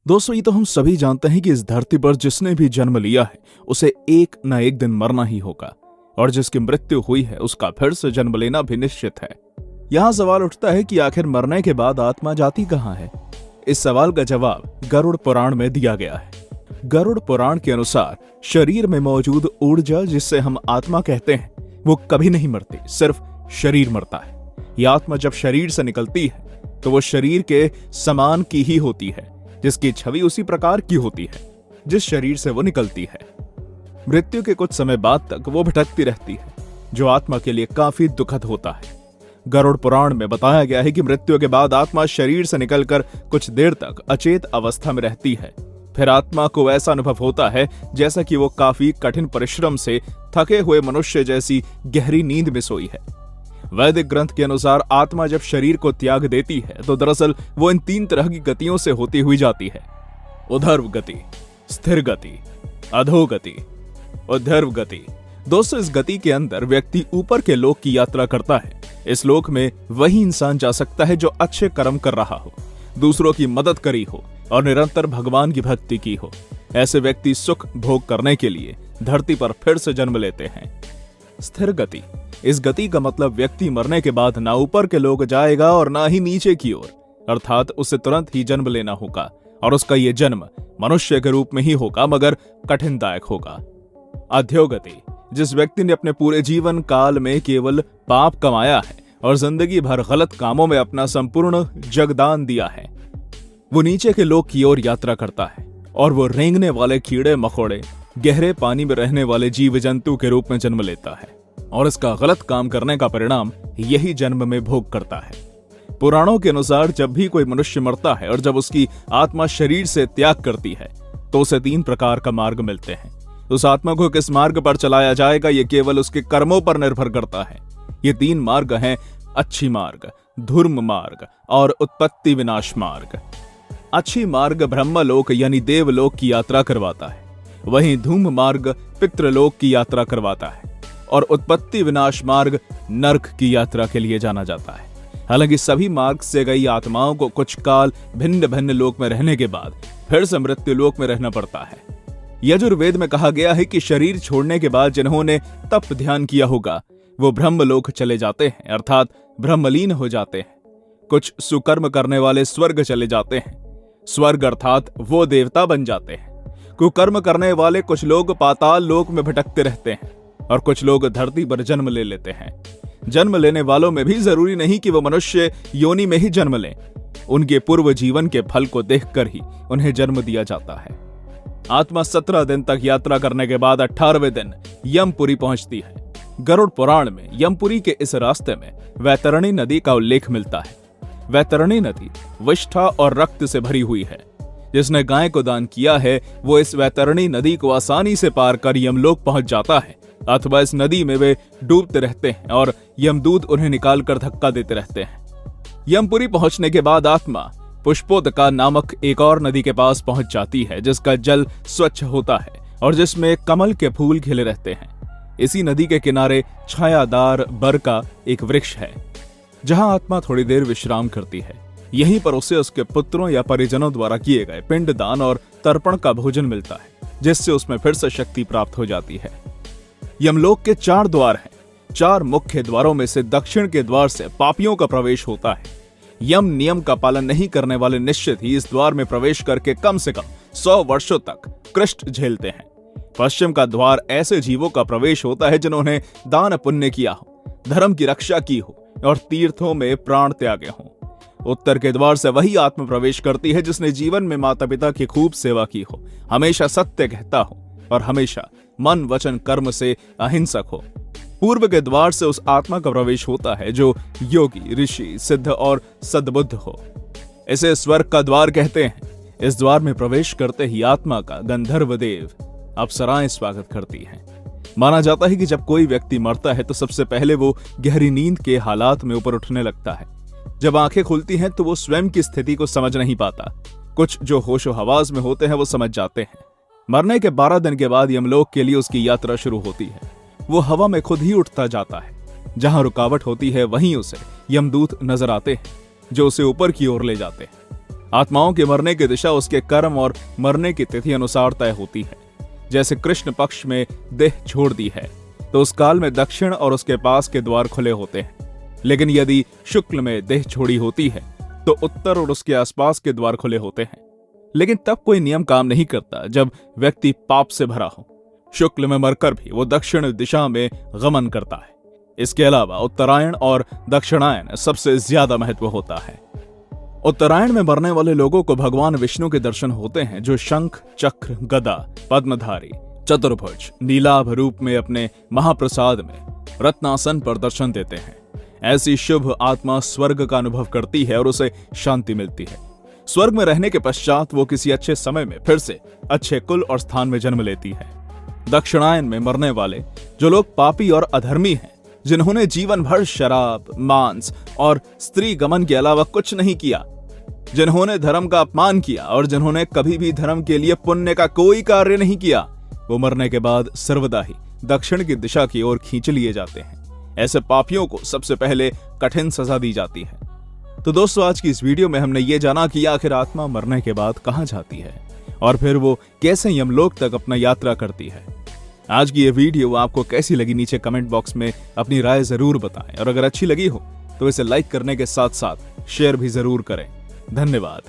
दोस्तों, ये तो हम सभी जानते हैं कि इस धरती पर जिसने भी जन्म लिया है उसे एक न एक दिन मरना ही होगा, और जिसकी मृत्यु हुई है उसका फिर से जन्म लेना भी निश्चित है। यहाँ सवाल उठता है कि आखिर मरने के बाद आत्मा जाती कहाँ है। इस सवाल का जवाब गरुड़ पुराण में दिया गया है। गरुड़ पुराण के अनुसार शरीर में मौजूद ऊर्जा, जिससे हम आत्मा कहते हैं, वो कभी नहीं मरती, सिर्फ शरीर मरता है। यह आत्मा जब शरीर से निकलती है तो वो शरीर के समान की ही होती है, जिसकी छवि उसी प्रकार की होती है जिस शरीर से वो निकलती है। मृत्यु के कुछ समय बाद तक वो भटकती रहती है, जो आत्मा के लिए काफी दुखद होता है। गरुड़ पुराण में बताया गया है कि मृत्यु के बाद आत्मा शरीर से निकलकर कुछ देर तक अचेत अवस्था में रहती है। फिर आत्मा को ऐसा अनुभव होता है जैसा कि वो काफी कठिन परिश्रम से थके हुए मनुष्य जैसी गहरी नींद में सोई है। वैदिक ग्रंथ के अनुसार आत्मा जब शरीर को त्याग देती है तो दरअसल वो इन 3 तरह की गतियों से होती हुई जाती है: ऊर्ध्व गति, स्थिर गति, अधोगति। ऊर्ध्व गति दोस्तों, इस गति के अंदर व्यक्ति ऊपर के लोक की यात्रा करता है। इस लोक में वही इंसान जा सकता है जो अच्छे कर्म कर रहा हो, दूसरों की मदद करी हो और निरंतर भगवान की भक्ति की हो। ऐसे व्यक्ति सुख भोग करने के लिए धरती पर फिर से जन्म लेते हैं। स्थिर गति, इस गति का मतलब व्यक्ति मरने के बाद ना ऊपर के लोक जाएगा और ना ही नीचे की ओर, अर्थात उसे तुरंत ही जन्म लेना होगा, और उसका यह जन्म मनुष्य के रूप में ही होगा, मगर कठिनदायक होगा। अधोगति, जिस व्यक्ति ने अपने पूरे जीवन काल में केवल पाप कमाया है और जिंदगी भर गलत कामों में अपना संपूर्ण जगदान दिया है, वो नीचे के लोक की ओर यात्रा करता है और वो रेंगने वाले कीड़े मकोड़े, गहरे पानी में रहने वाले जीव जंतु के रूप में जन्म लेता है, और इसका गलत काम करने का परिणाम यही जन्म में भोग करता है। पुराणों के अनुसार जब भी कोई मनुष्य मरता है और जब उसकी आत्मा शरीर से त्याग करती है तो उसे 3 प्रकार का मार्ग मिलते हैं। उस आत्मा को किस मार्ग पर चलाया जाएगा ये केवल उसके कर्मों पर निर्भर करता है। ये 3 मार्ग हैं: अच्छी मार्ग, धूर्म मार्ग और उत्पत्ति विनाश मार्ग। अच्छी मार्ग ब्रह्मलोक यानी देवलोक की यात्रा करवाता है, वहीं धूम मार्ग पितृलोक की यात्रा करवाता है, और उत्पत्ति विनाश मार्ग नरक की यात्रा के लिए जाना जाता है। हालांकि सभी मार्ग से गई आत्माओं को कुछ काल भिन्न भिन्न लोक में रहने के बाद फिर से मृत्यु लोक में रहना पड़ता है। यजुर्वेद में कहा गया है कि शरीर छोड़ने के बाद जिन्होंने तप ध्यान किया होगा वो ब्रह्मलोक चले जाते हैं, अर्थात ब्रह्मलीन हो जाते हैं। कुछ सुकर्म करने वाले स्वर्ग चले जाते हैं, स्वर्ग अर्थात वो देवता बन जाते हैं। कुकर्म करने वाले कुछ लोग पाताल लोक में भटकते रहते हैं, और कुछ लोग धरती पर जन्म ले लेते हैं। जन्म लेने वालों में भी जरूरी नहीं कि वो मनुष्य योनि में ही जन्म लें, उनके पूर्व जीवन के फल को देखकर ही उन्हें जन्म दिया जाता है। आत्मा 17 दिन तक यात्रा करने के बाद 18वें दिन यमपुरी पहुंचती है। गरुड़ पुराण में यमपुरी के इस रास्ते में वैतरणी नदी का उल्लेख मिलता है। वैतरणी नदी विष्ठा और रक्त से भरी हुई है। जिसने गाय को दान किया है वो इस वैतरणी नदी को आसानी से पार कर यमलोक पहुंच जाता है, अथवा इस नदी में वे डूबते रहते हैं और यमदूत उन्हें निकालकर धक्का देते रहते हैं। यमपुरी पहुंचने के बाद आत्मा पुष्पोदका नामक एक और नदी के पास पहुंच जाती है, जिसका जल स्वच्छ होता है और जिसमें कमल के फूल खिले रहते हैं। इसी नदी के किनारे छायादार बर का एक वृक्ष है, जहां आत्मा थोड़ी देर विश्राम करती है। यहीं पर उसे उसके पुत्रों या परिजनों द्वारा किए गए पिंडदान और तर्पण का भोजन मिलता है, जिससे उसमें फिर से शक्ति प्राप्त हो जाती है। यमलोक के 4 द्वार हैं। 4 मुख्य द्वारों में से दक्षिण के द्वार से पापियों का प्रवेश होता है। यम नियम का पालन नहीं करने वाले निश्चित ही इस द्वार में प्रवेश करके कम से कम 100 वर्षों तक कष्ट झेलते हैं। पश्चिम का द्वार ऐसे जीवों का प्रवेश होता है जिन्होंने दान पुण्य किया हो, धर्म की रक्षा की हो और तीर्थों में प्राण त्यागे हों। उत्तर के द्वार से वही आत्मा प्रवेश करती है जिसने जीवन में माता पिता की खूब सेवा की हो, हमेशा सत्य कहता हो और हमेशा मन वचन कर्म से अहिंसक हो। पूर्व के द्वार से उस आत्मा का प्रवेश होता है जो योगी, ऋषि, सिद्ध और सद्बुद्ध हो। इसे स्वर्ग का द्वार कहते हैं। इस द्वार में प्रवेश करते ही आत्मा का गंधर्व देव, अप्सराएं स्वागत करती हैं। माना जाता है कि जब कोई व्यक्ति मरता है तो सबसे पहले वो गहरी नींद के हालात में ऊपर उठने लगता है। जब आंखें खुलती हैं तो वो स्वयं की स्थिति को समझ नहीं पाता। कुछ जो होशो हवास में होते हैं वो समझ जाते हैं। मरने के 12 दिन के बाद यमलोक के लिए उसकी यात्रा शुरू होती है। वो हवा में खुद ही उठता जाता है। जहां रुकावट होती है वहीं उसे यमदूत नजर आते हैं जो उसे ऊपर की ओर ले जाते हैं। आत्माओं के मरने की दिशा उसके कर्म और मरने की तिथि अनुसार तय होती है। जैसे कृष्ण पक्ष में देह छोड़ दी है तो उस काल में दक्षिण और उसके पास के द्वार खुले होते हैं, लेकिन यदि शुक्ल में देह छोड़ी होती है तो उत्तर और उसके आसपास के द्वार खुले होते हैं। लेकिन तब कोई नियम काम नहीं करता जब व्यक्ति पाप से भरा हो। शुक्ल में मरकर भी वो दक्षिण दिशा में गमन करता है। इसके अलावा उत्तरायण और दक्षिणायन सबसे ज्यादा महत्व होता है। उत्तरायण में मरने वाले लोगों को भगवान विष्णु के दर्शन होते हैं, जो शंख, चक्र, गदा, पद्मधारी, चतुर्भुज, नीलाभ रूप में अपने महाप्रसाद में रत्नासन पर दर्शन देते हैं। ऐसी शुभ आत्मा स्वर्ग का अनुभव करती है और उसे शांति मिलती है। स्वर्ग में रहने के पश्चात वो किसी अच्छे समय में फिर से अच्छे कुल और स्थान में जन्म लेती है। दक्षिणायन में मरने वाले जो लोग पापी और अधर्मी हैं, जिन्होंने जीवन भर शराब, मांस और स्त्री गमन के अलावा कुछ नहीं किया, जिन्होंने धर्म का अपमान किया और जिन्होंने कभी भी धर्म के लिए पुण्य का कोई कार्य नहीं किया, वो मरने के बाद सर्वदा ही दक्षिण की दिशा की ओर खींच लिए जाते हैं। ऐसे पापियों को सबसे पहले कठिन सजा दी जाती है। तो दोस्तों, आज की इस वीडियो में हमने ये जाना कि आखिर आत्मा मरने के बाद कहां जाती है और फिर वो कैसे यमलोक तक अपना यात्रा करती है। आज की ये वीडियो आपको कैसी लगी, नीचे कमेंट बॉक्स में अपनी राय जरूर बताएं और अगर अच्छी लगी हो तो इसे लाइक करने के साथ साथ शेयर भी जरूर करें। धन्यवाद।